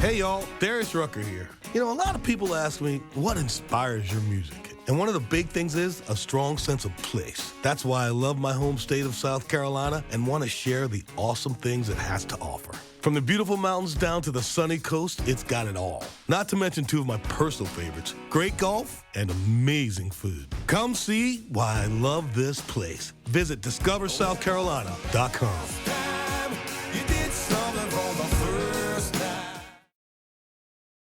Hey y'all, Darius Rucker here. You know, a lot of people ask me, what inspires your music? And one of the big things is a strong sense of place. That's why I love my home state of South Carolina and want to share the awesome things it has to offer. From the beautiful mountains down to the sunny coast, it's got it all. Not to mention two of my personal favorites, great golf and amazing food. Come see why I love this place. Visit discoversouthcarolina.com.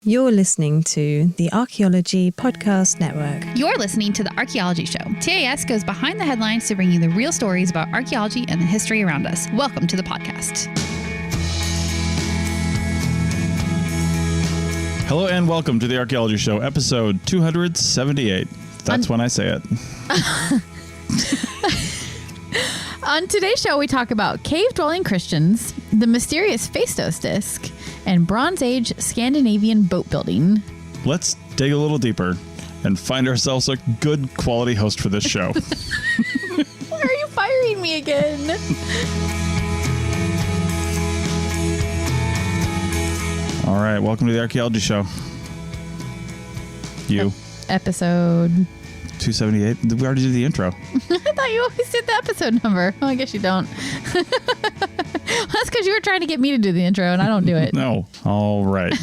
You're listening to the Archaeology Podcast Network. You're listening to the Archaeology Show. TAS goes behind the headlines to bring you the real stories about archaeology and the history around us. Welcome to the podcast. Hello and welcome to the Archaeology Show, episode 278. That's when I say it. On today's show, we talk about cave-dwelling Christians, the mysterious Phaistos disc, and Bronze Age Scandinavian boat building. Let's dig a little deeper and find ourselves a good quality host for this show. Why are you firing me again? All right, welcome to the Archaeology Show. You. Episode 278. We already did the intro. I thought you always did the episode number. Well, I guess you don't. That's because you were trying to get me to do the intro, and I don't do it. No. All right.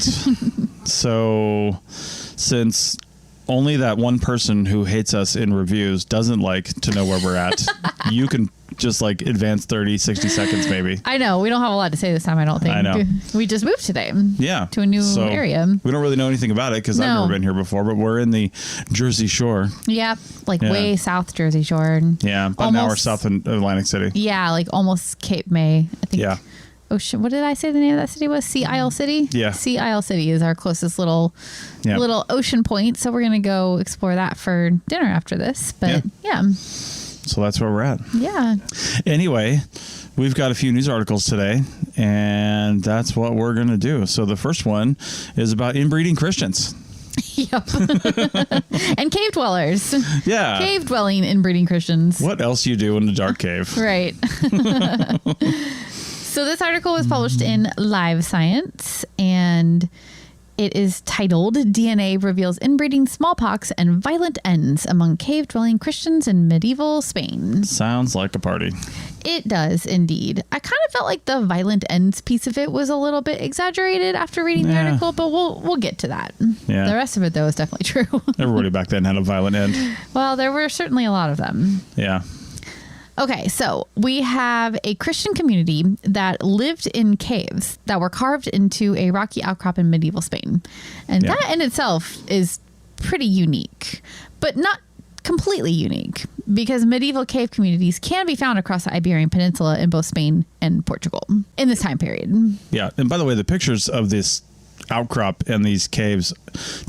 So, since only that one person who hates us in reviews doesn't like to know where we're at, you can just like advance 30, 60 seconds maybe. I know. We don't have a lot to say this time, I don't think. I know. We just moved today. Yeah. To a new area. We don't really know anything about it because I've never been here before, but we're in the Jersey Shore. Yeah. Way south Jersey Shore. Yeah. About an hour south of Atlantic City. Yeah. Like almost Cape May, I think. Yeah. Ocean. What did I say the name of that city was? Sea Isle City? Yeah. Sea Isle City is our closest little ocean point. So we're going to go explore that for dinner after this. But yeah. So that's where we're at. Yeah. Anyway, we've got a few news articles today, and that's what we're going to do. So the first one is about inbreeding Christians. Yep. And cave dwellers. Yeah. Cave dwelling inbreeding Christians. What else you do in a dark cave? Right. So this article was published in Live Science, and it is titled, DNA Reveals Inbreeding Smallpox and Violent Ends Among Cave-Dwelling Christians in Medieval Spain. Sounds like a party. It does, indeed. I kind of felt like the violent ends piece of it was a little bit exaggerated after reading the article, but we'll get to that. Yeah. The rest of it, though, is definitely true. Everybody back then had a violent end. Well, there were certainly a lot of them. Yeah. Okay, so we have a Christian community that lived in caves that were carved into a rocky outcrop in medieval Spain. And that in itself is pretty unique, but not completely unique, because medieval cave communities can be found across the Iberian Peninsula in both Spain and Portugal in this time period. Yeah, and by the way, the pictures of this outcrop and these caves,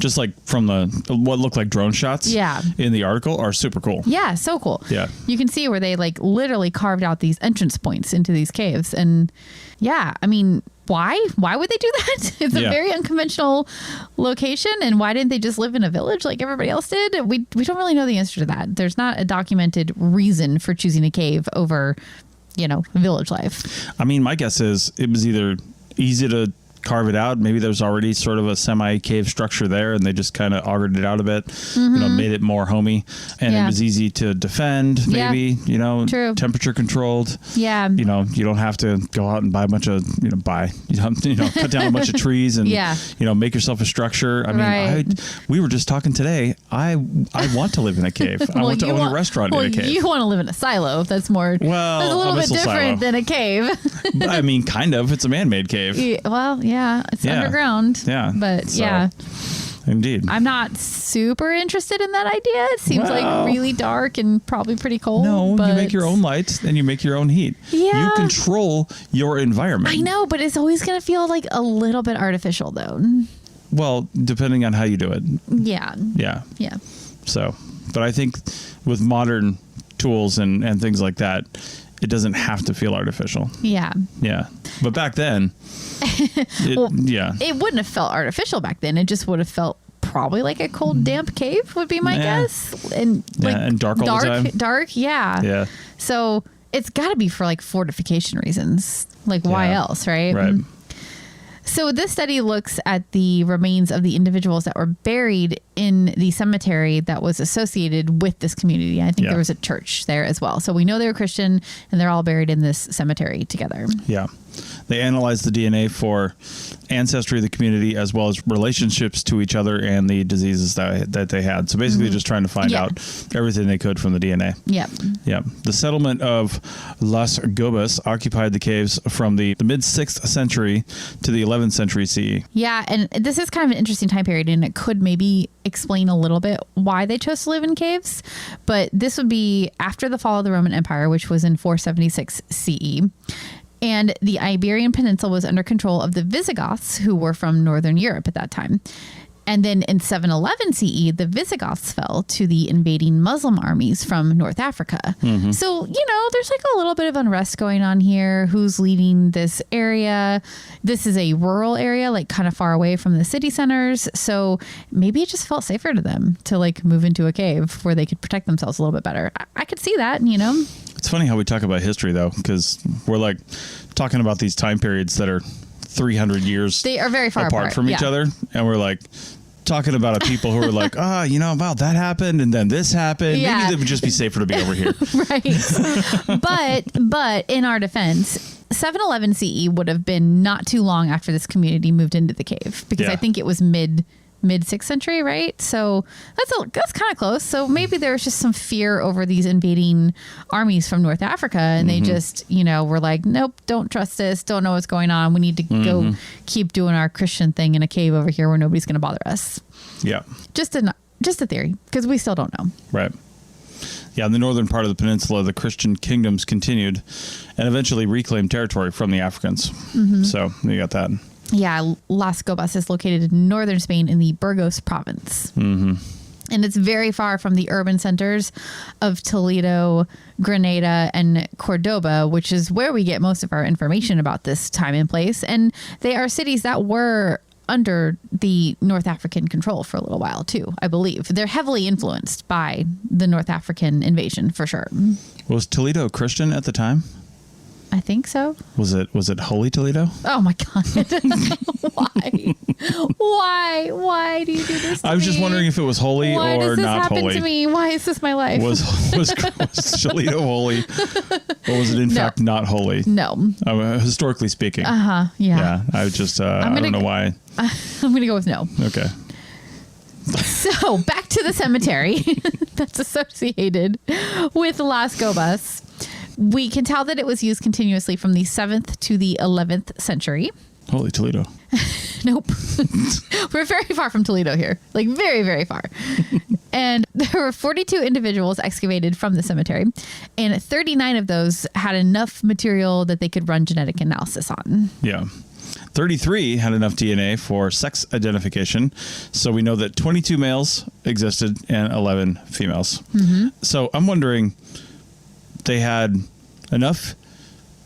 just like from the what look like drone shots in the article, are super cool. Yeah, so cool. Yeah. You can see where they like literally carved out these entrance points into these caves. And yeah, I mean, why would they do that? It's a very unconventional location. And why didn't they just live in a village like everybody else did? We don't really know the answer to that. There's not a documented reason for choosing a cave over, village life. I mean, my guess is it was either easy to carve it out. Maybe there's already sort of a semi-cave structure there, and they just kind of augured it out a bit, made it more homey, and it was easy to defend. Maybe True. Temperature controlled. Yeah. You don't have to go out and buy a bunch of cut down a bunch of trees and make yourself a structure. I mean, we were just talking today. I want to live in a cave. I want to own a restaurant in a cave. You want to live in a silo. That's more. Well, that's a little bit different than a cave. But, I mean, kind of. It's a man-made cave. Yeah, it's underground. Yeah. But Indeed. I'm not super interested in that idea. It seems like really dark and probably pretty cold. No, you make your own light and you make your own heat. Yeah. You control your environment. I know, but it's always going to feel like a little bit artificial though. Well, depending on how you do it. Yeah. Yeah. Yeah. So, but I think with modern tools and things like that, it doesn't have to feel artificial. Yeah. Yeah. But back then, it wouldn't have felt artificial back then. It just would have felt probably like a cold, damp cave would be my guess. And and dark all the time. Dark, yeah. Yeah. So it's got to be for like fortification reasons. Like why else, right? Right. So this study looks at the remains of the individuals that were buried in the cemetery that was associated with this community. I think there was a church there as well. So we know they were Christian, and they're all buried in this cemetery together. Yeah. They analyzed the DNA for ancestry of the community as well as relationships to each other and the diseases that they had. So basically just trying to find out everything they could from the DNA. Yeah. Yeah. The settlement of Las Gobas occupied the caves from the mid-6th century to the 11th century CE. Yeah, and this is kind of an interesting time period, and it could maybe explain a little bit why they chose to live in caves. But this would be after the fall of the Roman Empire, which was in 476 CE. And the Iberian Peninsula was under control of the Visigoths, who were from Northern Europe at that time. And then in 711 CE, the Visigoths fell to the invading Muslim armies from North Africa. So, there's like a little bit of unrest going on here. Who's leading this area? This is a rural area, like kind of far away from the city centers. So maybe it just felt safer to them to like move into a cave where they could protect themselves a little bit better. I could see that, It's funny how we talk about history, though, because we're like talking about these time periods that are 300 years they are very far apart from each other. And we're like talking about a people who are like, about that happened and then this happened. Yeah. Maybe it would just be safer to be over here. Right. But in our defense, 711 CE would have been not too long after this community moved into the cave, because I think it was mid 6th century, right? So that's kind of close. So maybe there was just some fear over these invading armies from North Africa, and they just, were like, nope, don't trust this, don't know what's going on. We need to go keep doing our Christian thing in a cave over here where nobody's going to bother us. Yeah. Just a theory, because we still don't know. Right. Yeah, in the northern part of the peninsula, the Christian kingdoms continued and eventually reclaimed territory from the Africans. So you got that. Yeah, Las Gobas is located in northern Spain in the Burgos province. And it's very far from the urban centers of Toledo, Granada, and Cordoba, which is where we get most of our information about this time and place. And they are cities that were under the North African control for a little while, too, I believe. They're heavily influenced by the North African invasion, for sure. Was Toledo Christian at the time? I think so. Was it Holy Toledo? Oh my God. Why do you do this to me? I was just wondering if it was holy Why or does this not happen holy. to me? Why is this my life? Was Toledo holy, or was it in fact not holy? No. Historically speaking. Yeah. Yeah. I just I don't know why. I'm gonna go with no. Okay. So back to the cemetery that's associated with Las Gobas. We can tell that it was used continuously from the 7th to the 11th century. Holy Toledo. Nope. We're very far from Toledo here. Like very, very far. And there were 42 individuals excavated from the cemetery, and 39 of those had enough material that they could run genetic analysis on. Yeah. 33 had enough DNA for sex identification. So we know that 22 males existed and 11 females. So I'm wondering, they had enough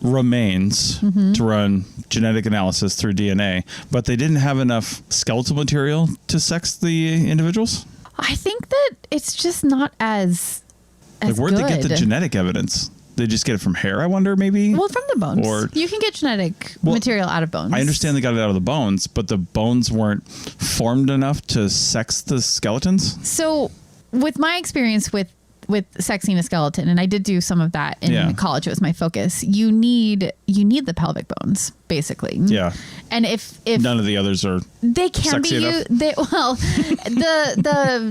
remains to run genetic analysis through DNA, but they didn't have enough skeletal material to sex the individuals? I think that it's just not as where'd good. they get the genetic evidence? They just get it from hair, I wonder, maybe? Well, from the bones. Or you can get genetic material out of bones. I understand they got it out of the bones, but the bones weren't formed enough to sex the skeletons? So with my experience with sexing a skeleton, and I did do some of that in college, it was my focus. You need the pelvic bones, basically. Yeah. And if none of the others are they can be used, the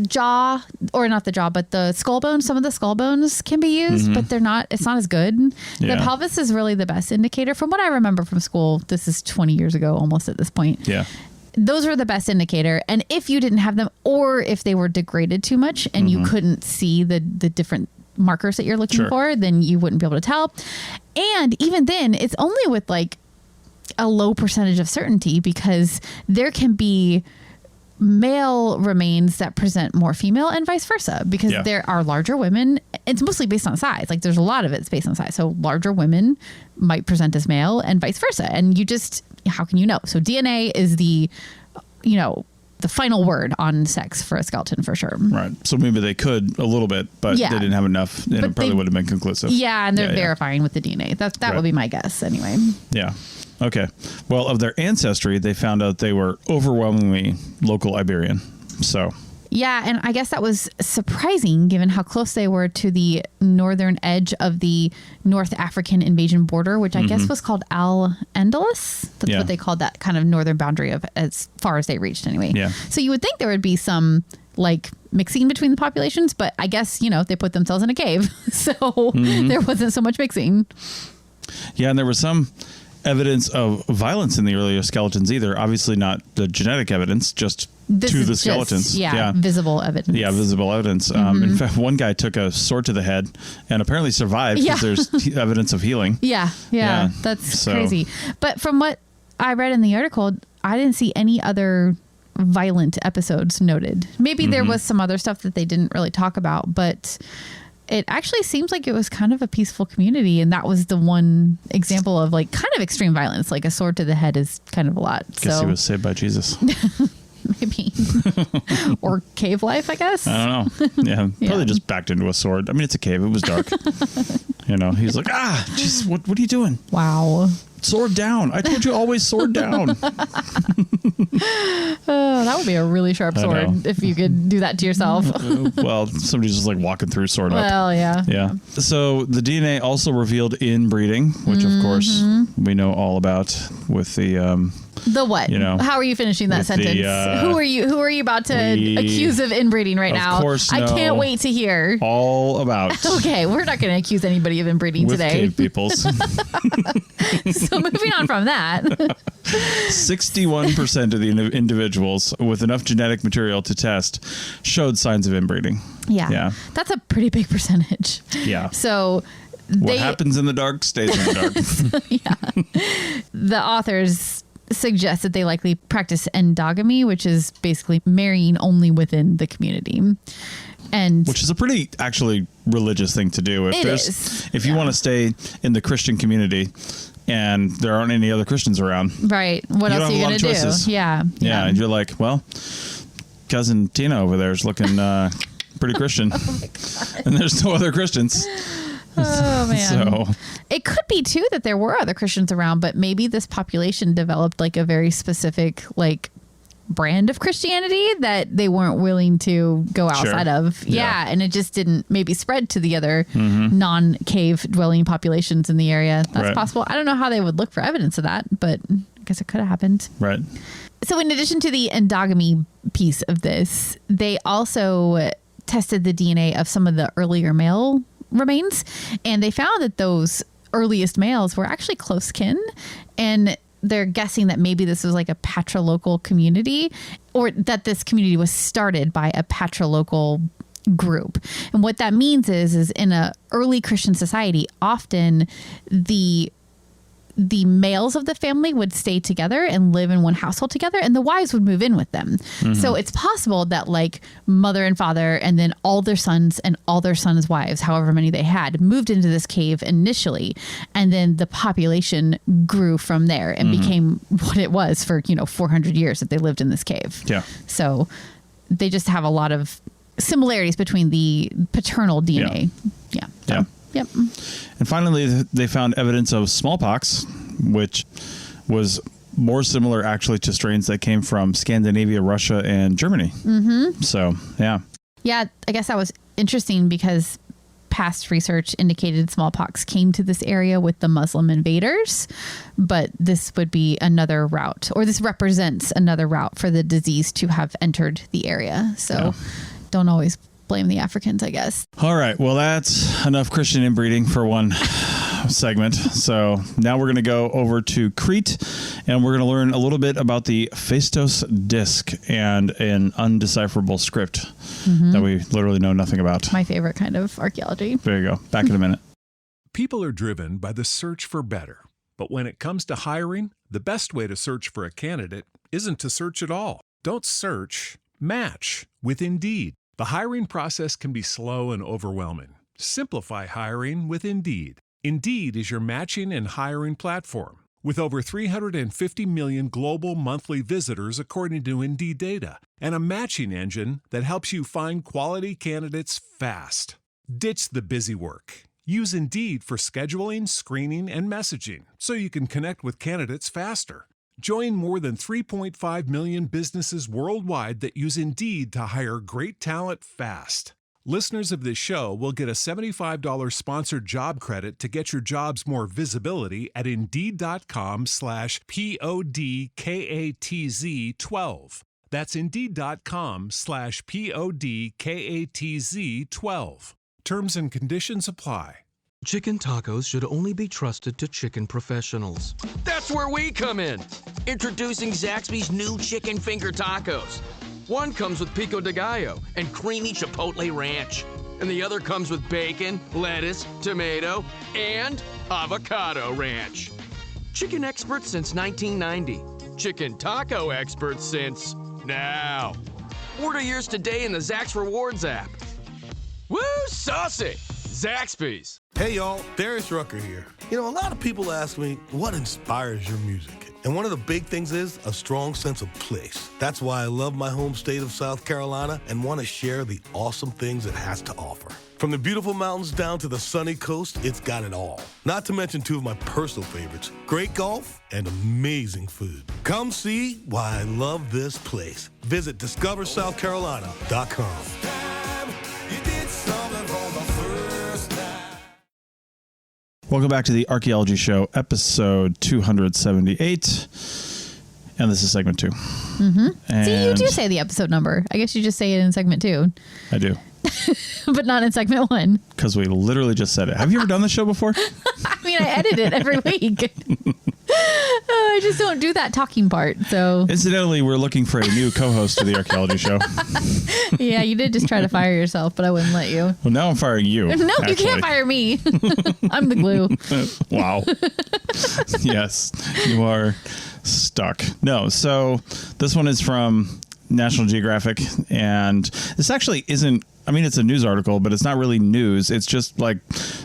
jaw, or not the jaw, but the skull bones, some of the skull bones can be used, but it's not as good. The pelvis is really the best indicator from what I remember from school. This is 20 years ago, almost at this point. Yeah. Those were the best indicator. And if you didn't have them, or if they were degraded too much and you couldn't see the different markers that you're looking for, then you wouldn't be able to tell. And even then, it's only with like a low percentage of certainty, because there can be male remains that present more female and vice versa, because there are larger women. It's mostly based on size. Like there's a lot of it's based on size. So larger women might present as male and vice versa. And how can you know? So DNA is the final word on sex for a skeleton, for sure. Right. So maybe they could a little bit, but they didn't have enough, and it probably would have been conclusive. Yeah, and they're verifying with the DNA. That would be my guess anyway. Yeah. Okay. Well, of their ancestry, they found out they were overwhelmingly local Iberian. So... Yeah, and I guess that was surprising given how close they were to the northern edge of the North African invasion border, which I guess was called Al-Andalus. That's what they called that kind of northern boundary of as far as they reached anyway. Yeah. So you would think there would be some like mixing between the populations, but I guess, they put themselves in a cave. So there wasn't so much mixing. Yeah, and there was some evidence of violence in the earlier skeletons either. Obviously not the genetic evidence, just to the skeletons. Visible evidence. Yeah, visible evidence. In fact, one guy took a sword to the head and apparently survived because there's evidence of healing. Yeah, that's crazy. But from what I read in the article, I didn't see any other violent episodes noted. Maybe there was some other stuff that they didn't really talk about, but it actually seems like it was kind of a peaceful community, and that was the one example of like kind of extreme violence. Like a sword to the head is kind of a lot. Guess he was saved by Jesus. Maybe. Or cave life, I guess. I don't know. Yeah, probably just backed into a sword. I mean, it's a cave. It was dark. He's like, jeez, what are you doing? Wow. Sword down. I told you always sword down. That would be a really sharp sword if you could do that to yourself. Well, somebody's just like walking through sword up. Well, yeah. Yeah. So the DNA also revealed inbreeding, which of course we know all about with the what? How are you finishing that sentence? Who are you about to accuse of inbreeding right now? Of course, I can't wait to hear. All about. Okay, we're not going to accuse anybody of inbreeding with today. Cave peoples. So moving on from that. 61% of the individuals with enough genetic material to test showed signs of inbreeding. Yeah. That's a pretty big percentage. Yeah. So what happens in the dark stays in the dark. The authors suggest that they likely practice endogamy, which is basically marrying only within the community. And which is a pretty actually religious thing to do. If you want to stay in the Christian community and there aren't any other Christians around, right? What else are you going to do? Yeah. And you're like, well, cousin Tina over there is looking pretty Christian, and there's no other Christians. Oh man. So it could be too that there were other Christians around, but maybe this population developed like a very specific like brand of Christianity that they weren't willing to go outside of. Yeah. And it just didn't maybe spread to the other non-cave dwelling populations in the area. That's possible. I don't know how they would look for evidence of that, but I guess it could have happened. Right. So in addition to the endogamy piece of this, they also tested the DNA of some of the earlier male remains, and they found that those earliest males were actually close kin, and they're guessing that maybe this was like a patrilocal community, or that this community was started by a patrilocal group. And what that means is in a early Christian society, often the males of the family would stay together and live in one household together, and the wives would move in with them. So it's possible that like mother and father and then all their sons and all their sons' wives, however many they had, moved into this cave initially, and then the population grew from there and became what it was for 400 years that they lived in this cave. Yeah. So they just have a lot of similarities between the paternal DNA. Yeah. Yeah. Yep. And finally, they found evidence of smallpox, which was more similar actually to strains that came from Scandinavia, Russia, and Germany. So, yeah. Yeah, I guess that was interesting because past research indicated smallpox came to this area with the Muslim invaders, but this would be another route, or this represents another route for the disease to have entered the area. So don't always blame the Africans, I guess. All right. Well, that's enough Christian inbreeding for one segment. So now we're going to go over to Crete, and we're going to learn a little bit about the Phaistos disc and an undecipherable script that we literally know nothing about. My favorite kind of archaeology. There you go. Back in a minute. People are driven by the search for better. But when it comes to hiring, the best way to search for a candidate isn't to search at all. Don't search, match with Indeed. The hiring process can be slow and overwhelming. Simplify hiring with Indeed. Indeed is your matching and hiring platform. With over 350 million global monthly visitors according to Indeed data, and a matching engine that helps you find quality candidates fast. Ditch the busy work. Use Indeed for scheduling, screening, and messaging so you can connect with candidates faster. Join more than 3.5 million businesses worldwide that use Indeed to hire great talent fast. Listeners of this show will get a $75 sponsored job credit to get your jobs more visibility at Indeed.com/PODKATZ12. That's Indeed.com/PODKATZ12. Terms and conditions apply. Chicken tacos should only be trusted to chicken professionals. That's where we come in. Introducing Zaxby's new chicken finger tacos. One comes with pico de gallo and creamy chipotle ranch. And the other comes with bacon, lettuce, tomato, and avocado ranch. Chicken experts since 1990. Chicken taco experts since now. Order yours today in the Zax Rewards app. Woo, saucy! Zaxby's. Hey y'all, Darius Rucker here. You know, a lot of people ask me, what inspires your music? And one of the big things is a strong sense of place. That's why I love my home state of South Carolina and want to share the awesome things it has to offer. From the beautiful mountains down to the sunny coast, it's got it all. Not to mention two of my personal favorites, great golf and amazing food. Come see why I love this place. Visit discoversouthcarolina.com. Welcome back to the Archaeology Show, episode 278. And this is segment 2. Mm-hmm. See, you do say the episode number. I guess you just say it in segment 2. I do. But not in segment 1. Because we literally just said it. Have you ever done this show before? I mean, I edit it every week. I just don't do that talking part. So, incidentally, we're looking for a new co-host to the Archaeology Show. Yeah, you did just try to fire yourself, but I wouldn't let you. Well, now I'm firing you. No, actually. You can't fire me. I'm the glue. Wow. Yes, you are stuck. No, so this one is from National Geographic, and this actually isn't, I mean, it's a news article, but it's not really news. It's just like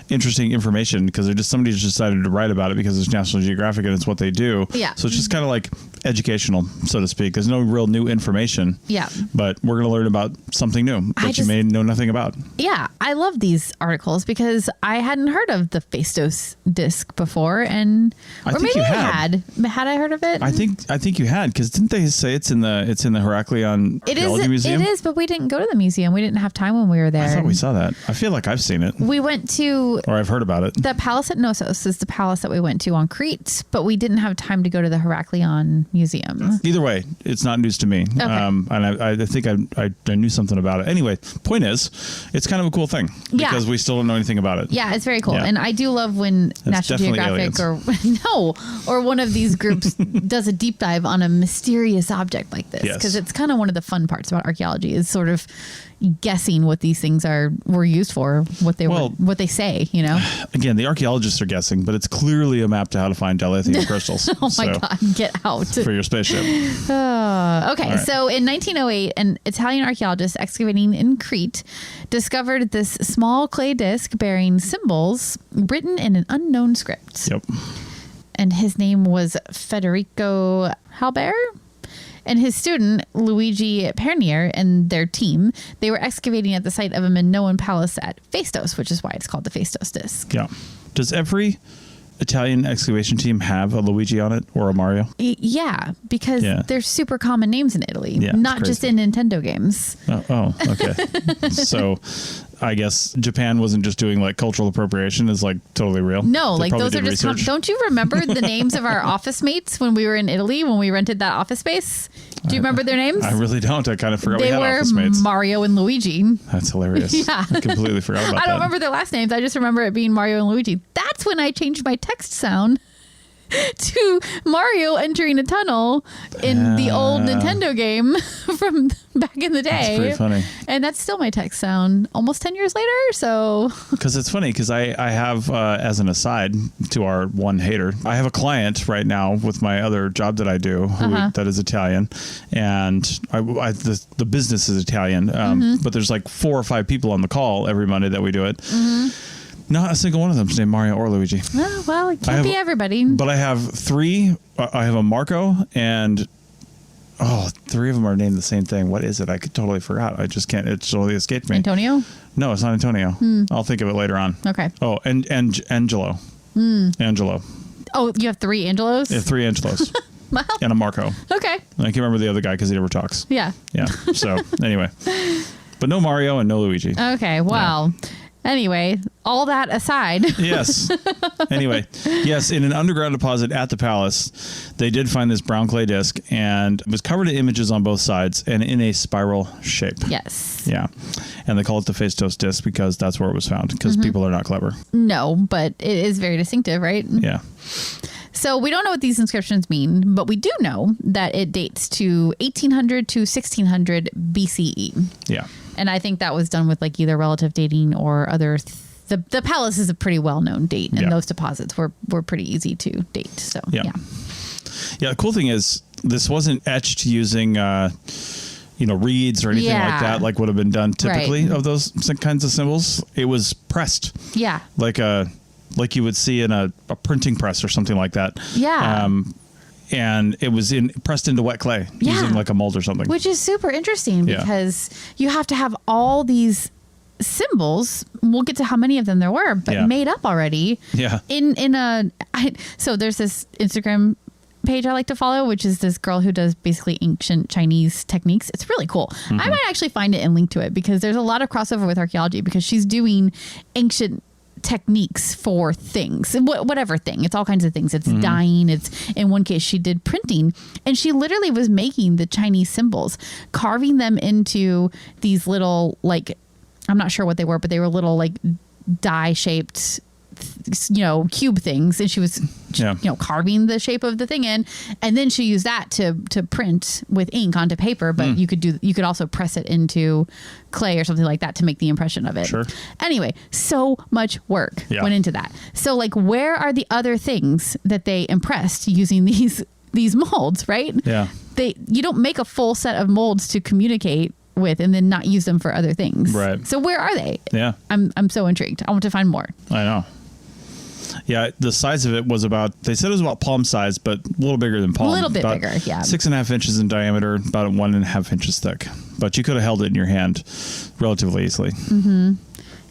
interesting information because somebody just decided to write about it because it's National Geographic and it's what they do. Yeah. So it's just kind of like educational, so to speak. There's no real new information. Yeah. But we're going to learn about something new that you may know nothing about. Yeah. I love these articles because I hadn't heard of the Phaistos disc before, and I think you had. Had I heard of it? I think you had, because didn't they say it's in the Heracleon Archaeology Museum? It is, but we didn't go to the museum. We didn't have time when we were there. I thought we saw that. I feel like I've seen it. We went to... Or I've heard about it. The Palace at Knossos is the palace that we went to on Crete, but we didn't have time to go to the Heracleon Museum. Either way, it's not news to me. Okay. And I think I knew something about it. Anyway, point is, it's kind of a cool thing because we still don't know anything about it. Yeah, it's very cool. Yeah. And I do love when National Geographic or one of these groups does a deep dive on a mysterious object like this. Because it's kind of one of the fun parts about archaeology is sort of guessing what these things were used for, what they say, you know. Again, the archaeologists are guessing, but it's clearly a map to how to find dilithium crystals. Oh my God, get out. For your spaceship. Okay, right. So in 1908, an Italian archaeologist excavating in Crete discovered this small clay disc bearing symbols written in an unknown script. Yep. And his name was Federico Halbert. And his student, Luigi Pernier, and their team, they were excavating at the site of a Minoan palace at Phaistos, which is why it's called the Phaistos disc. Yeah. Does every Italian excavation team have a Luigi on it or a Mario? Yeah, because they're super common names in Italy, not just in Nintendo games. Oh, okay. So I guess Japan wasn't just doing like cultural appropriation, is like totally real. No, they like those are just, don't you remember the names of our office mates when we were in Italy, when we rented that office space? Do you remember their names? I really don't. I kind of forgot we had office They were mates. Mario and Luigi. That's hilarious. Yeah. I completely forgot about that. I don't remember their last names. I just remember it being Mario and Luigi. That's when I changed my text sound to Mario entering a tunnel in the old Nintendo game from back in the day. That's pretty funny. And that's still my text sound almost 10 years later. So, because it's funny, because I have, as an aside to our one hater, I have a client right now with my other job that I do that is Italian, and the business is Italian, but there's like 4 or 5 people on the call every Monday that we do it. Not a single one of them is named Mario or Luigi. Oh, well, it can't be everybody. But I have 3. I have a Marco and three of them are named the same thing. What is it? I totally forgot. I just can't. It totally escaped me. Antonio? No, it's not Antonio. I'll think of it later on. Okay. Oh, and Angelo. Angelo. Oh, you have 3 Angelos? Yeah, 3 Angelos. Well, And a Marco. okay. And I can't remember the other guy because he never talks. Yeah. Yeah. So anyway, but no Mario and no Luigi. Okay. Well, anyway, all that aside. Yes. Anyway, yes, in an underground deposit at the palace, they did find this brown clay disc, and it was covered in images on both sides and in a spiral shape. Yes. Yeah. And they call it the face toast disc because that's where it was found, because people are not clever. No, but it is very distinctive, right? Yeah. So we don't know what these inscriptions mean, but we do know that it dates to 1800 to 1600 BCE. Yeah. And I think that was done with like either relative dating or other. The palace is a pretty well-known date, and those deposits were pretty easy to date. So Yeah, the cool thing is this wasn't etched using reeds or anything like that, like would have been done typically of those kinds of symbols. It was pressed. Yeah. Like you would see in a printing press or something like that. Yeah. And it was pressed into wet clay using like a mold or something. Which is super interesting because you have to have all these symbols. We'll get to how many of them there were, but made up already. Yeah. So there's this Instagram page I like to follow, which is this girl who does basically ancient Chinese techniques. It's really cool. I might actually find it and link to it because there's a lot of crossover with archaeology because she's doing ancient techniques for things, whatever thing. It's all kinds of things. It's dyeing. It's, in one case she did printing, and she literally was making the Chinese symbols, carving them into these little, like, I'm not sure what they were, but they were little like die shaped, cube things, and she was carving the shape of the thing in, and then she used that to print with ink onto paper, but you could also press it into clay or something like that to make the impression of it. Sure. Anyway, so much work went into that. So like, where are the other things that they impressed using these molds, right? Yeah. You don't make a full set of molds to communicate with and then not use them for other things. Right. So where are they? Yeah. I'm so intrigued. I want to find more. I know. Yeah, the size of it was they said it was about palm size, but a little bigger than palm. A little bit bigger, 6.5 inches in diameter, about 1.5 inches thick. But you could have held it in your hand relatively easily. Mm-hmm.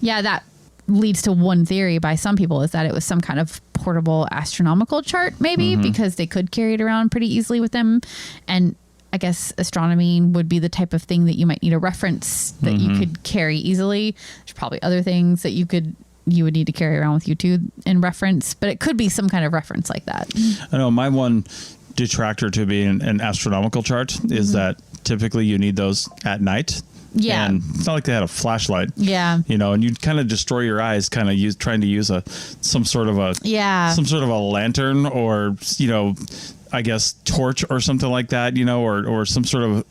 Yeah, that leads to one theory by some people, is that it was some kind of portable astronomical chart, maybe, because they could carry it around pretty easily with them. And I guess astronomy would be the type of thing that you might need a reference that you could carry easily. There's probably other things that you would need to carry around with you too in reference, but it could be some kind of reference like that. I know my one detractor to being an astronomical chart is that typically you need those at night. Yeah. And it's not like they had a flashlight. Yeah. And you'd kind of destroy your eyes trying to use some sort of a lantern or, I guess torch or something like that, or some sort of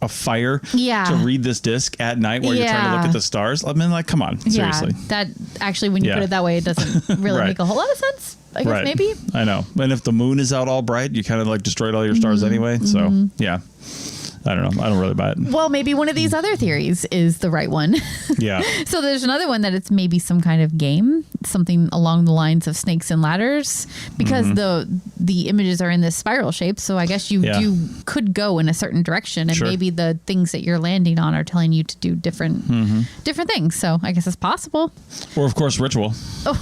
a fire to read this disc at night while you're trying to look at the stars. I mean, like, come on, seriously. That actually, when you put it that way, it doesn't really make a whole lot of sense. I guess maybe. I know. And if the moon is out all bright, you kind of like destroyed all your stars anyway. So yeah. I don't know. I don't really buy it. Well, maybe one of these other theories is the right one. Yeah. So there's another one that it's maybe some kind of game, something along the lines of snakes and ladders, because the images are in this spiral shape. So I guess you could go in a certain direction, and maybe the things that you're landing on are telling you to do different things. So I guess it's possible. Or of course, ritual.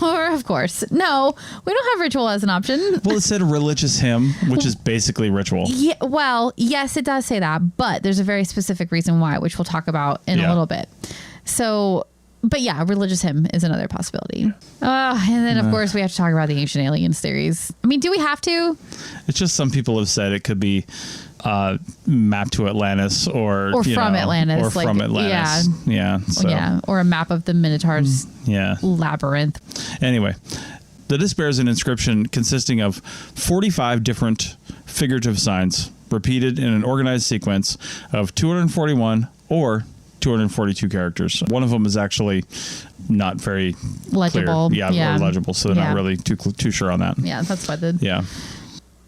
Or of course, no, we don't have ritual as an option. Well, it said religious hymn, which is basically ritual. Yeah. Well, yes, it does say that. But there's a very specific reason why, which we'll talk about in a little bit. So, but yeah, religious hymn is another possibility. And then, of course, we have to talk about the ancient aliens theories. I mean, do we have to? It's just some people have said it could be mapped to Atlantis or from Atlantis. Or from Atlantis. Yeah. So. Yeah. Or a map of the Minotaur's labyrinth. Anyway, the disc bears an inscription consisting of 45 different figurative signs repeated in an organized sequence of 241 or 242 characters. One of them is actually not very legible. Clear. Yeah, or legible, so they're not really too sure on that. Yeah, that's why the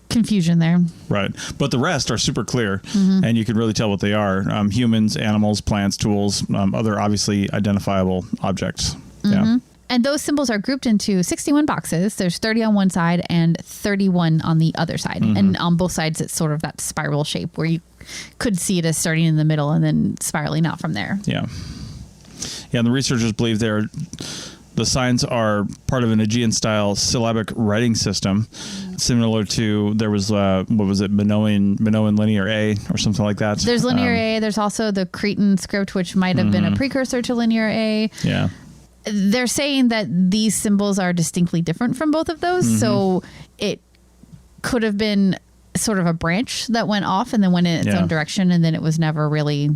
confusion there. Right. But the rest are super clear, and you can really tell what they are. Humans, animals, plants, tools, other obviously identifiable objects. Yeah. And those symbols are grouped into 61 boxes. There's 30 on one side and 31 on the other side. And on both sides, it's sort of that spiral shape where you could see it as starting in the middle and then spiraling out from there. Yeah. Yeah, and the researchers believe the signs are part of an Aegean-style syllabic writing system, similar to, there was, Minoan Linear A or something like that. There's Linear A. There's also the Cretan script, which might have been a precursor to Linear A. Yeah. They're saying that these symbols are distinctly different from both of those. So it could have been sort of a branch that went off and then went in its own direction, and then it was never really,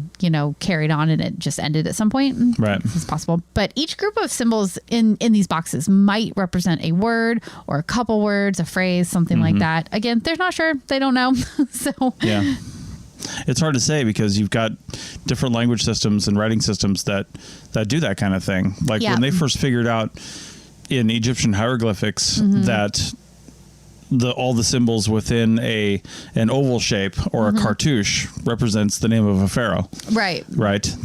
carried on, and it just ended at some point. Right. This is possible. But each group of symbols in these boxes might represent a word or a couple words, a phrase, something like that. Again, they're not sure. They don't know. So yeah. It's hard to say because you've got different language systems and writing systems that do that kind of thing. Like when they first figured out in Egyptian hieroglyphics that all the symbols within an oval shape or a cartouche represents the name of a pharaoh. Right.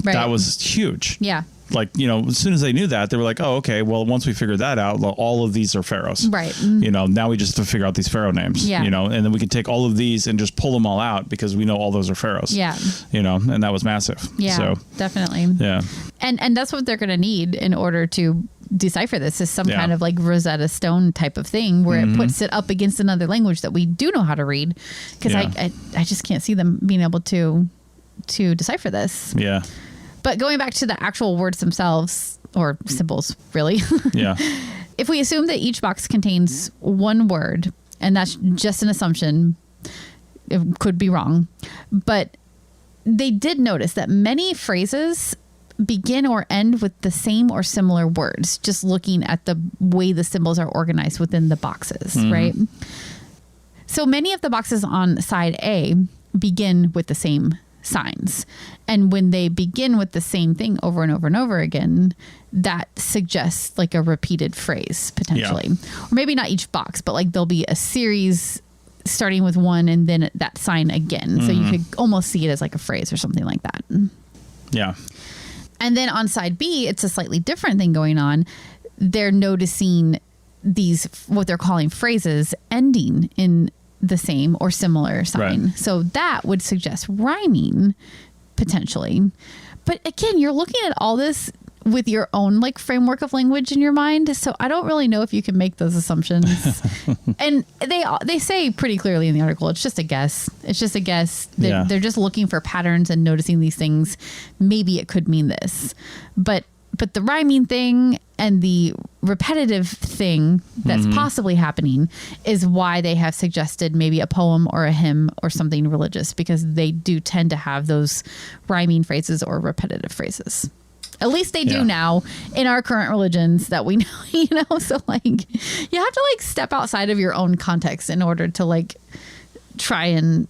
That was huge. Yeah. Like, as soon as they knew that, they were like, oh, okay, well, once we figured that out, all of these are pharaohs. Right. Now we just have to figure out these pharaoh names. Yeah. And then we can take all of these and just pull them all out because we know all those are pharaohs. Yeah. And that was massive. Yeah, so, definitely. Yeah. And that's what they're going to need in order to decipher this, is some kind of like Rosetta Stone type of thing where it puts it up against another language that we do know how to read. Because I just can't see them being able to decipher this. Yeah. But going back to the actual words themselves, or symbols, really. Yeah. If we assume that each box contains one word, and that's just an assumption, it could be wrong, but they did notice that many phrases begin or end with the same or similar words, just looking at the way the symbols are organized within the boxes, right? So many of the boxes on side A begin with the same signs. And when they begin with the same thing over and over and over again, that suggests like a repeated phrase potentially. Or maybe not each box, but like there'll be a series starting with one and then that sign again. So you could almost see it as like a phrase or something like that. Yeah. And then on side B, it's a slightly different thing going on. They're noticing these, what they're calling phrases, ending in the same or similar sign. Right. So that would suggest rhyming potentially. But again, you're looking at all this with your own like framework of language in your mind. So I don't really know if you can make those assumptions. And they say pretty clearly in the article, it's just a guess. It's just a guess. They're just looking for patterns and noticing these things. Maybe it could mean this. But the rhyming thing and the repetitive thing that's possibly happening is why they have suggested maybe a poem or a hymn or something religious, because they do tend to have those rhyming phrases or repetitive phrases. At least they do now in our current religions that we know, so like you have to like step outside of your own context in order to like try and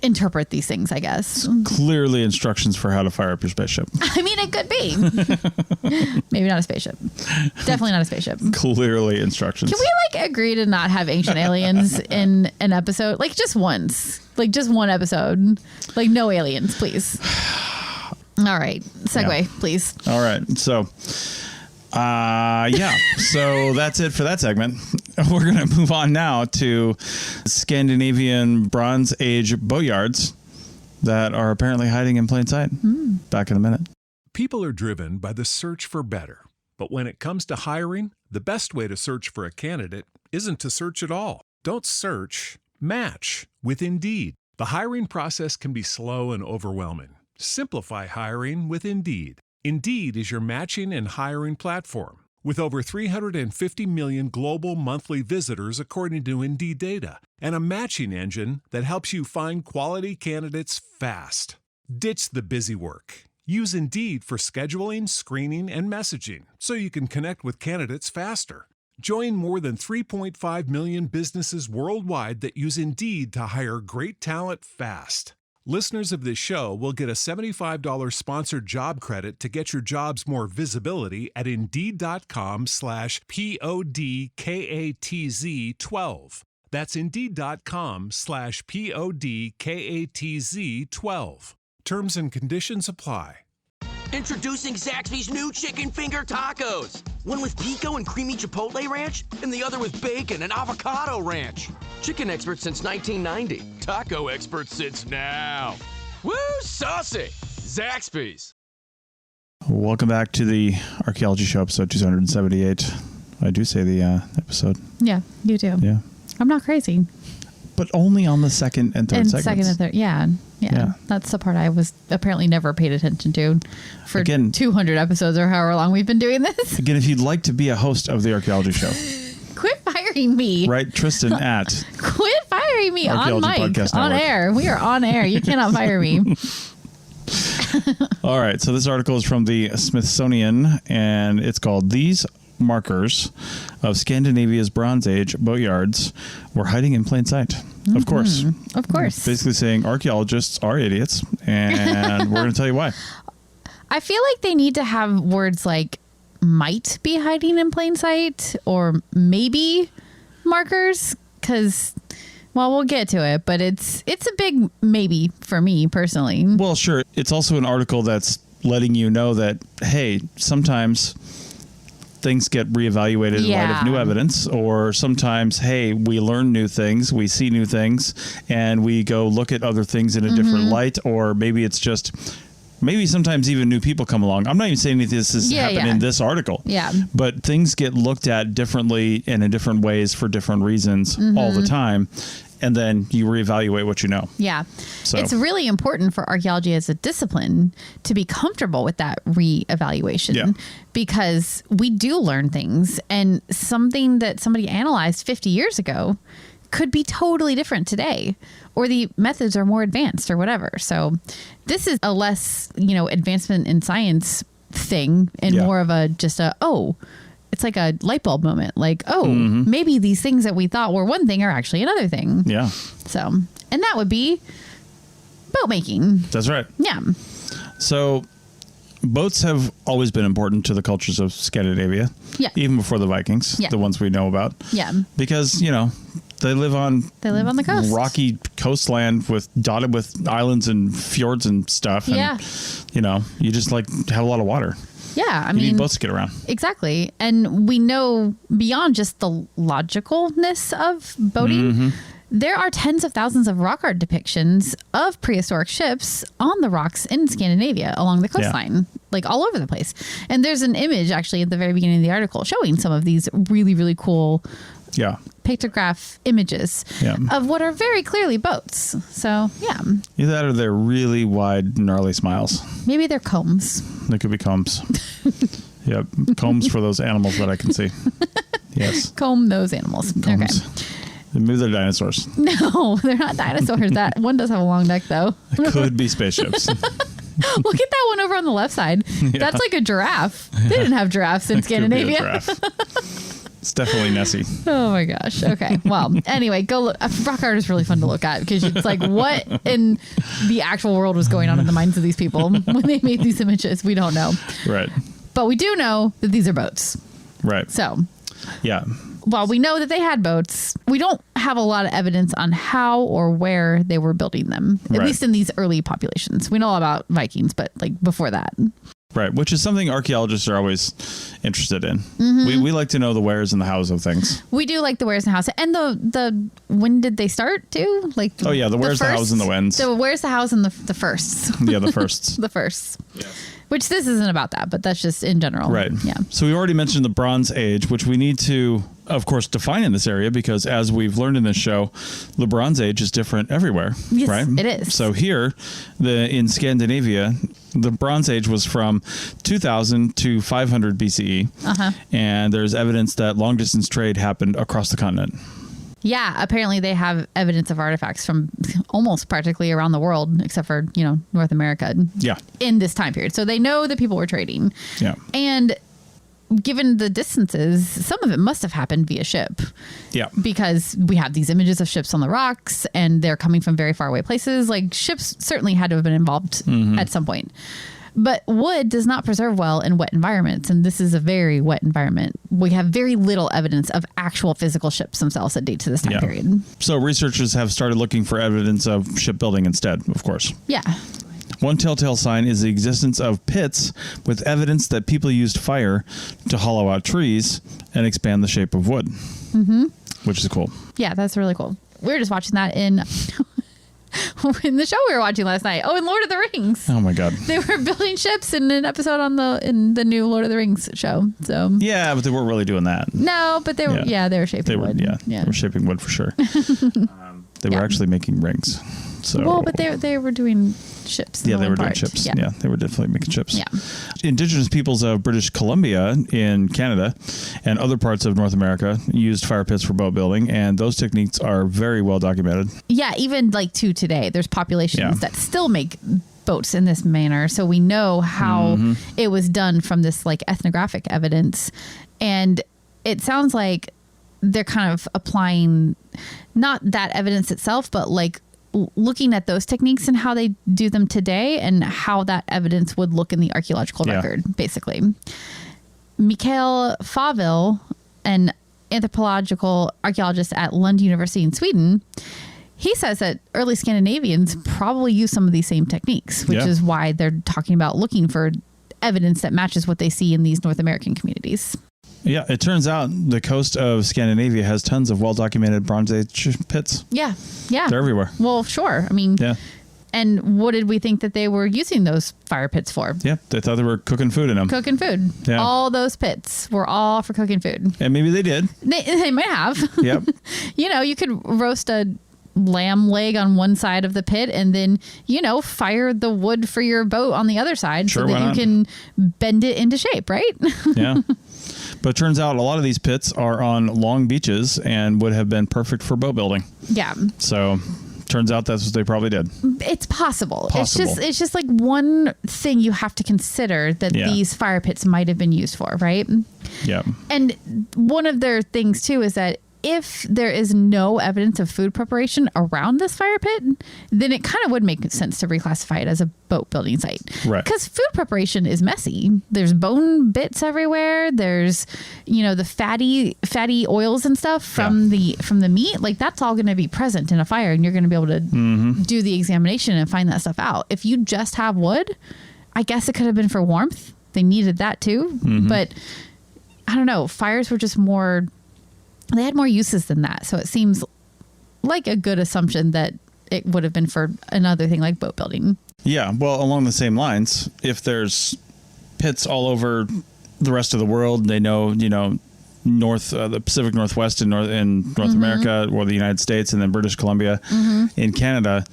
interpret these things, I guess. Clearly instructions for how to fire up your spaceship. I mean, it could be. Maybe not a spaceship. Definitely not a spaceship. Clearly instructions. Can we like agree to not have ancient aliens in an episode? Like just once. Like just one episode. Like no aliens, please. All right. Segue, please. All right. So, so that's it for that segment. We're going to move on now to Scandinavian Bronze Age boatyards that are apparently hiding in plain sight. Back in a minute. People are driven by the search for better. But when it comes to hiring, the best way to search for a candidate isn't to search at all. Don't search, match with Indeed. The hiring process can be slow and overwhelming. Simplify hiring with Indeed. Indeed is your matching and hiring platform. With over 350 million global monthly visitors according to Indeed data, and a matching engine that helps you find quality candidates fast. Ditch the busy work. Use Indeed for scheduling, screening, and messaging so you can connect with candidates faster. Join more than 3.5 million businesses worldwide that use Indeed to hire great talent fast. Listeners of this show will get a $75 sponsored job credit to get your jobs more visibility at Indeed.com/PODKATZ12. That's Indeed.com/PODKATZ12. Terms and conditions apply. Introducing Zaxby's new chicken finger tacos. One with pico and creamy chipotle ranch, and the other with bacon and avocado ranch. Chicken expert since 1990. Taco expert since now. Woo, saucy! Zaxby's. Welcome back to the Archaeology Show, episode 278. I do say the episode. Yeah, you do. Yeah. I'm not crazy. But only on the second and third segments. Second and third, yeah. That's the part I was apparently never paid attention to for 200 episodes or however long we've been doing this. Again, if you'd like to be a host of the Archaeology Show, quit firing me. Right, Tristan at. Quit firing me on mic, Podcast on Network. air. We are on air. You cannot fire me. All right, so this article is from the Smithsonian, and it's called "These Markers of Scandinavia's Bronze Age Boatyards Were Hiding in Plain Sight." Of course. Of course. Basically saying archaeologists are idiots, and we're going to tell you why. I feel like they need to have words like might be hiding in plain sight or maybe markers, because, well, we'll get to it, but it's a big maybe for me personally. Well, sure. It's also an article that's letting you know that, hey, sometimes things get reevaluated in light of new evidence, or sometimes, hey, we learn new things, we see new things, and we go look at other things in a different light, or maybe it's just, maybe sometimes even new people come along. I'm not even saying that this has happened in this article, but things get looked at differently and in different ways for different reasons all the time. And then you reevaluate what you know. Yeah. So it's really important for archaeology as a discipline to be comfortable with that reevaluation, because we do learn things, and something that somebody analyzed 50 years ago could be totally different today, or the methods are more advanced or whatever. So this is a less, advancement in science thing, and more of it's like a light bulb moment. Like, maybe these things that we thought were one thing are actually another thing. Yeah. So, and that would be boat making. That's right. Yeah. So boats have always been important to the cultures of Scandinavia. Yeah. Even before the Vikings, the ones we know about. Yeah. Because, they live on the coast. Rocky coastland dotted with islands and fjords and stuff. And, you just have a lot of water. Yeah, I mean, you need boats to get around. Exactly. And we know beyond just the logicalness of boating, there are tens of thousands of rock art depictions of prehistoric ships on the rocks in Scandinavia along the coastline, all over the place. And there's an image actually at the very beginning of the article showing some of these really, really cool pictograph images of what are very clearly boats. So, yeah. Either that or they're really wide, gnarly smiles. Maybe they're combs. They could be combs. Yep. Combs for those animals that I can see. Yes. Comb those animals. Combs. Okay. Maybe they're dinosaurs. No, they're not dinosaurs. That one does have a long neck, though. It could be spaceships. Look at that one over on the left side. Yeah. That's like a giraffe. They didn't have giraffes in Scandinavia. It's definitely Nessie. Oh my gosh. Okay. Well, anyway, go look. Rock art is really fun to look at, because it's like, what in the actual world was going on in the minds of these people when they made these images? We don't know. Right. But we do know that these are boats. Right. So, yeah. While we know that they had boats, we don't have a lot of evidence on how or where they were building them, at least in these early populations. We know about Vikings, but before that. Right, which is something archaeologists are always interested in. We like to know the wheres and the hows of things. We do like the wheres and hows. And the when did they start too? The wheres, the hows, and the whens. So where's the hows and the firsts? Yeah, the firsts. The firsts. Yeah. Which this isn't about that, but that's just in general. Right. Yeah. So we already mentioned the Bronze Age, which we need to, of course, define in this area, because as we've learned in this show, the Bronze Age is different everywhere. Yes, right? It is. So here, in Scandinavia, the Bronze Age was from 2000 to 500 BCE. And there's evidence that long distance trade happened across the continent. Yeah, apparently they have evidence of artifacts from almost practically around the world, except for, North America. Yeah. In this time period. So they know that people were trading. Yeah. And given the distances, some of it must have happened via ship. Yeah. Because we have these images of ships on the rocks, and they're coming from very far away places. Ships certainly had to have been involved at some point. But wood does not preserve well in wet environments, and this is a very wet environment. We have very little evidence of actual physical ships themselves that date to this time period. So researchers have started looking for evidence of shipbuilding instead, of course. Yeah. One telltale sign is the existence of pits with evidence that people used fire to hollow out trees and expand the shape of wood, which is cool. Yeah, that's really cool. We were just watching that in the show we were watching last night. Oh, in Lord of the Rings. Oh my God. They were building ships in an episode in the new Lord of the Rings show. So yeah, but they weren't really doing that. No, but they were. Yeah, they were shaping wood. They were shaping wood for sure. They were actually making rings. So well, but they were doing ships. Yeah, they were doing ships. Yeah, they were definitely making ships. Yeah. Indigenous peoples of British Columbia in Canada and other parts of North America used fire pits for boat building, and those techniques are very well documented. Yeah, even like to today, there's populations that still make boats in this manner. So we know how it was done from this like ethnographic evidence. And it sounds like they're kind of applying not that evidence itself, but like looking at those techniques and how they do them today and how that evidence would look in the archaeological record, basically. Mikael Faville, an anthropological archaeologist at Lund University in Sweden, he says that early Scandinavians probably used some of these same techniques, which is why they're talking about looking for evidence that matches what they see in these North American communities. Yeah, it turns out the coast of Scandinavia has tons of well-documented Bronze Age pits. Yeah. They're everywhere. Well, sure. I mean, and what did we think that they were using those fire pits for? Yeah, they thought they were cooking food in them. Cooking food. Yeah. All those pits were all for cooking food. And maybe they did. They might have. Yep. You could roast a lamb leg on one side of the pit and then, fire the wood for your boat on the other side so that you can bend it into shape, right? Yeah. But it turns out a lot of these pits are on long beaches and would have been perfect for boat building. Yeah. So turns out that's what they probably did. It's possible. It's just like one thing you have to consider that these fire pits might have been used for, right? Yeah. And one of their things too is that if there is no evidence of food preparation around this fire pit, then it kind of would make sense to reclassify it as a boat building site. Right. Because food preparation is messy. There's bone bits everywhere. There's, the fatty oils and stuff from the meat. Like that's all going to be present in a fire, and you're going to be able to do the examination and find that stuff out. If you just have wood, I guess it could have been for warmth. They needed that too. But I don't know. Fires were just more... They had more uses than that. So it seems like a good assumption that it would have been for another thing like boat building. Yeah. Well, along the same lines, if there's pits all over the rest of the world, they know, the Pacific Northwest in North America or the United States and then British Columbia in Canada.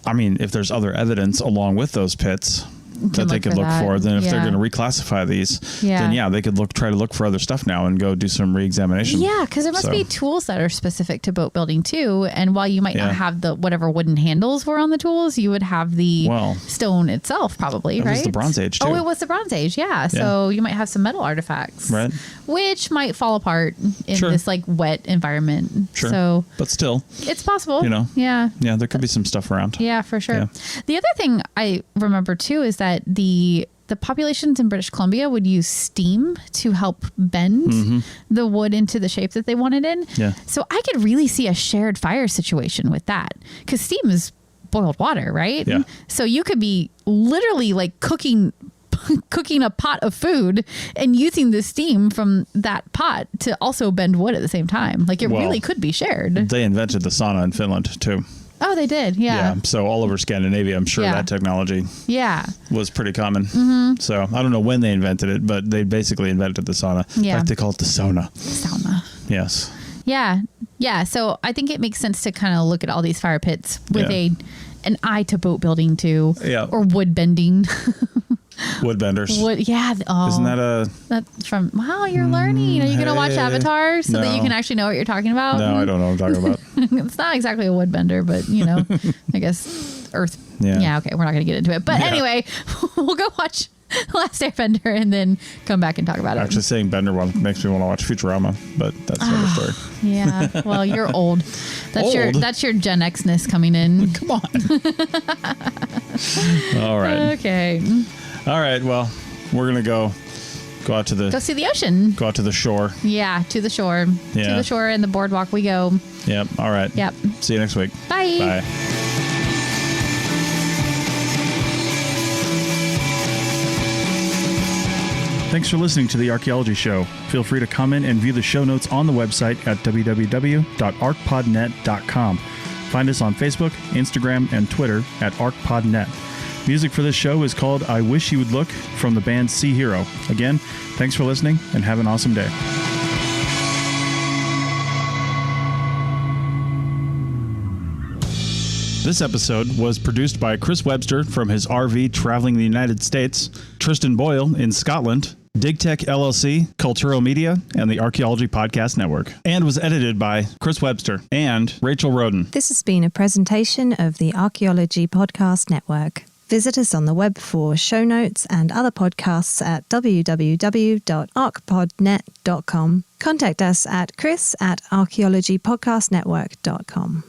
I mean, if there's other evidence along with those pits that they could look for, then if they're going to reclassify these, then they could try to look for other stuff now and go do some re-examination. Yeah, because there must be tools that are specific to boat building too. And while you might not have the whatever wooden handles were on the tools, you would have the stone itself probably, right? It was the Bronze Age too. Oh, it was the Bronze Age, yeah. So you might have some metal artifacts, right? Which might fall apart in this like wet environment. Sure. So, but still, it's possible. Yeah, there could be some stuff around. Yeah, for sure. Yeah. The other thing I remember too is that the populations in British Columbia would use steam to help bend the wood into the shape that they wanted in. Yeah. So I could really see a shared fire situation with that, because steam is boiled water, right? Yeah. So you could be literally like cooking a pot of food and using the steam from that pot to also bend wood at the same time. Like it really could be shared. They invented the sauna in Finland too. Oh, they did. Yeah. So all over Scandinavia, I'm sure that technology was pretty common. So I don't know when they invented it, but they basically invented the sauna. Yeah. In fact, they call it the sauna. Sauna. Yes. Yeah. Yeah. So I think it makes sense to kind of look at all these fire pits with an eye to boat building too. Yeah. Or wood bending. Woodbenders. Isn't that that's from, wow, you're learning. Are you going to watch Avatar so that you can actually know what you're talking about? No, I don't know what I'm talking about. It's not exactly a woodbender, but I guess Earth. Yeah. Okay. We're not going to get into it. But anyway, we'll go watch Last Airbender and then come back and talk about it. Actually saying Bender one makes me want to watch Futurama, but that's another story. Yeah. Well, you're old. That's your Gen X-ness coming in. Come on. All right. Okay. All right. Well, we're going to go out to go see the ocean. Go out to the shore. Yeah, to the shore. Yeah. To the shore and the boardwalk we go. Yep. All right. Yep. See you next week. Bye. Bye. Thanks for listening to The Archaeology Show. Feel free to comment and view the show notes on the website at www.archpodnet.com. Find us on Facebook, Instagram, and Twitter at ArchPodNet. Music for this show is called I Wish You Would Look from the band Sea Hero. Again, thanks for listening and have an awesome day. This episode was produced by Chris Webster from his RV traveling the United States, Tristan Boyle in Scotland, DigTech LLC, Culturo Media, and the Archaeology Podcast Network, and was edited by Chris Webster and Rachel Roden. This has been a presentation of the Archaeology Podcast Network. Visit us on the web for show notes and other podcasts at www.archpodnet.com. Contact us at chris@archaeologypodcastnetwork.com.